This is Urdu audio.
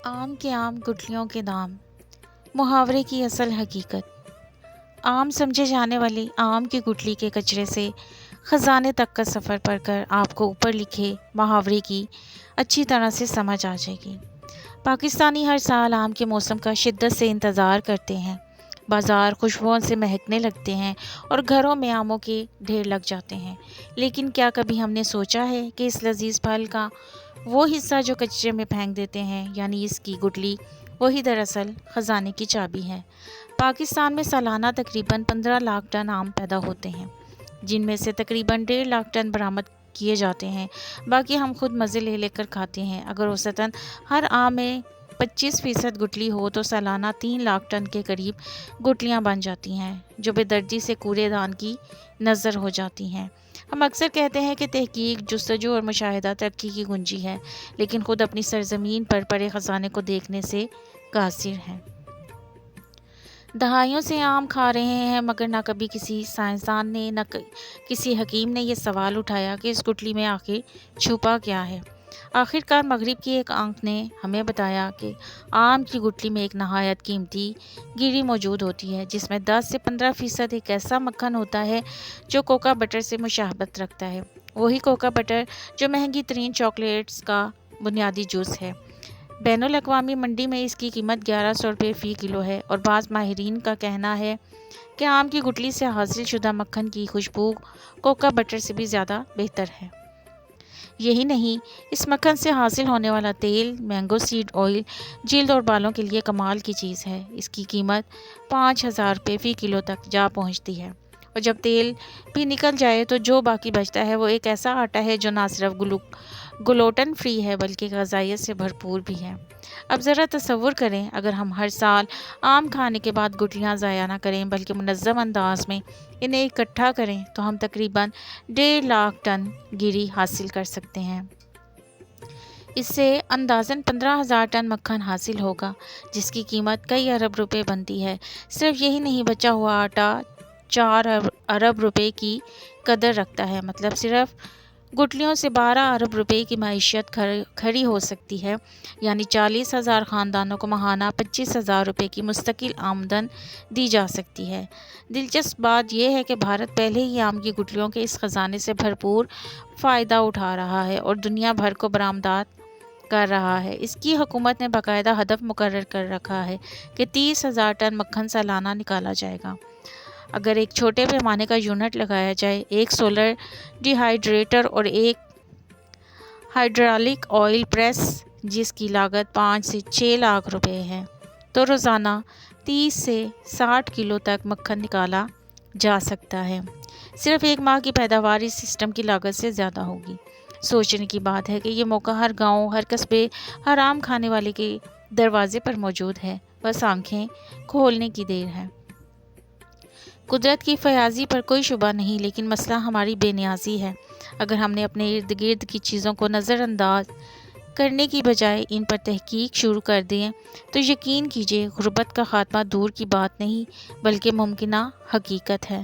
آم کے آم گٹلیوں کے دام، محاورے کی اصل حقیقت۔ عام سمجھے جانے والی آم کی گٹلی کے کچرے سے خزانے تک کا سفر پڑھ کر آپ کو اوپر لکھے محاورے کی اچھی طرح سے سمجھ آ جائے گی۔ پاکستانی ہر سال آم کے موسم کا شدت سے انتظار کرتے ہیں۔ بازار خوشبوؤں سے مہکنے لگتے ہیں اور گھروں میں آموں کے ڈھیر لگ جاتے ہیں، لیکن کیا کبھی ہم نے سوچا ہے کہ اس لذیذ پھل کا وہ حصہ جو کچرے میں پھینک دیتے ہیں، یعنی اس کی گٹلی، وہی دراصل خزانے کی چابی ہے۔ پاکستان میں سالانہ تقریباً 15 لاکھ ٹن آم پیدا ہوتے ہیں، جن میں سے تقریباً 1.5 لاکھ ٹن برآمد کیے جاتے ہیں، باقی ہم خود مزے لے لے کر کھاتے ہیں۔ اگر اوسطاً ہر آم میں 25% گٹلی ہو تو سالانہ 3 لاکھ ٹن کے قریب گٹلیاں بن جاتی ہیں، جو بے دردی سے کوڑے دان کی نظر ہو جاتی ہیں۔ ہم اکثر کہتے ہیں کہ تحقیق، جستجو اور مشاہدہ ترقی کی کنجی ہے، لیکن خود اپنی سرزمین پر پڑے خزانے کو دیکھنے سے قاصر ہیں۔ دہائیوں سے آم کھا رہے ہیں، مگر نہ کبھی کسی سائنسدان نے، نہ کسی حکیم نے یہ سوال اٹھایا کہ اس گٹلی میں آخر چھپا کیا ہے۔ آخرکار مغرب کی ایک آنکھ نے ہمیں بتایا کہ آم کی گٹلی میں ایک نہایت قیمتی گری موجود ہوتی ہے، جس میں 10 سے 15% ایک ایسا مکھن ہوتا ہے جو کوکا بٹر سے مشابہت رکھتا ہے، وہی کوکا بٹر جو مہنگی ترین چاکلیٹس کا بنیادی جز ہے۔ بین الاقوامی منڈی میں اس کی قیمت 1100 روپے فی کلو ہے، اور بعض ماہرین کا کہنا ہے کہ آم کی گٹلی سے حاصل شدہ مکھن کی خوشبو کوکا بٹر سے بھی زیادہ بہتر ہے۔ یہی نہیں، اس مکھن سے حاصل ہونے والا تیل، مینگو سیڈ آئل، جلد اور بالوں کے لیے کمال کی چیز ہے۔ اس کی قیمت 5000 روپے فی کلو تک جا پہنچتی ہے، اور جب تیل بھی نکل جائے تو جو باقی بچتا ہے وہ ایک ایسا آٹا ہے جو نہ صرف گلوٹن فری ہے بلکہ غذائیت سے بھرپور بھی ہے۔ اب ذرا تصور کریں، اگر ہم ہر سال آم کھانے کے بعد گٹلیاں ضائع نہ کریں بلکہ منظم انداز میں انہیں اکٹھا کریں تو ہم تقریباً 1.5 لاکھ ٹن گری حاصل کر سکتے ہیں۔ اس سے اندازاً 15,000 ٹن مکھن حاصل ہوگا، جس کی قیمت کئی ارب روپے بنتی ہے۔ صرف یہی نہیں، بچا ہوا آٹا 4 ارب روپے کی قدر رکھتا ہے، مطلب صرف گٹلیوں سے 12 ارب روپے کی معیشت کھڑی ہو سکتی ہے، یعنی 40,000 خاندانوں کو ماہانہ 25,000 روپے کی مستقل آمدن دی جا سکتی ہے۔ دلچسپ بات یہ ہے کہ بھارت پہلے ہی آم کی گٹلیوں کے اس خزانے سے بھرپور فائدہ اٹھا رہا ہے اور دنیا بھر کو برآمدات کر رہا ہے۔ اس کی حکومت نے باقاعدہ ہدف مقرر کر رکھا ہے کہ 30,000 ٹن مکھن سالانہ نکالا جائے گا۔ اگر ایک چھوٹے پیمانے کا یونٹ لگایا جائے، ایک سولر ڈی ہائیڈریٹر اور ایک ہائیڈرالک آئل پریس، جس کی لاگت 5 سے 6 لاکھ روپے ہے، تو روزانہ 30 سے 60 کلو تک مکھن نکالا جا سکتا ہے۔ صرف ایک ماہ کی پیداوار اس سسٹم کی لاگت سے زیادہ ہوگی۔ سوچنے کی بات ہے کہ یہ موقع ہر گاؤں، ہر قصبے، ہر آم کھانے والے کے دروازے پر موجود ہے، بس آنکھیں کھولنے کی دیر ہے۔ قدرت کی فیاضی پر کوئی شبہ نہیں، لیکن مسئلہ ہماری بے نیازی ہے۔ اگر ہم نے اپنے ارد گرد کی چیزوں کو نظر انداز کرنے کی بجائے ان پر تحقیق شروع کر دیں تو یقین کیجیے غربت کا خاتمہ دور کی بات نہیں بلکہ ممکنہ حقیقت ہے۔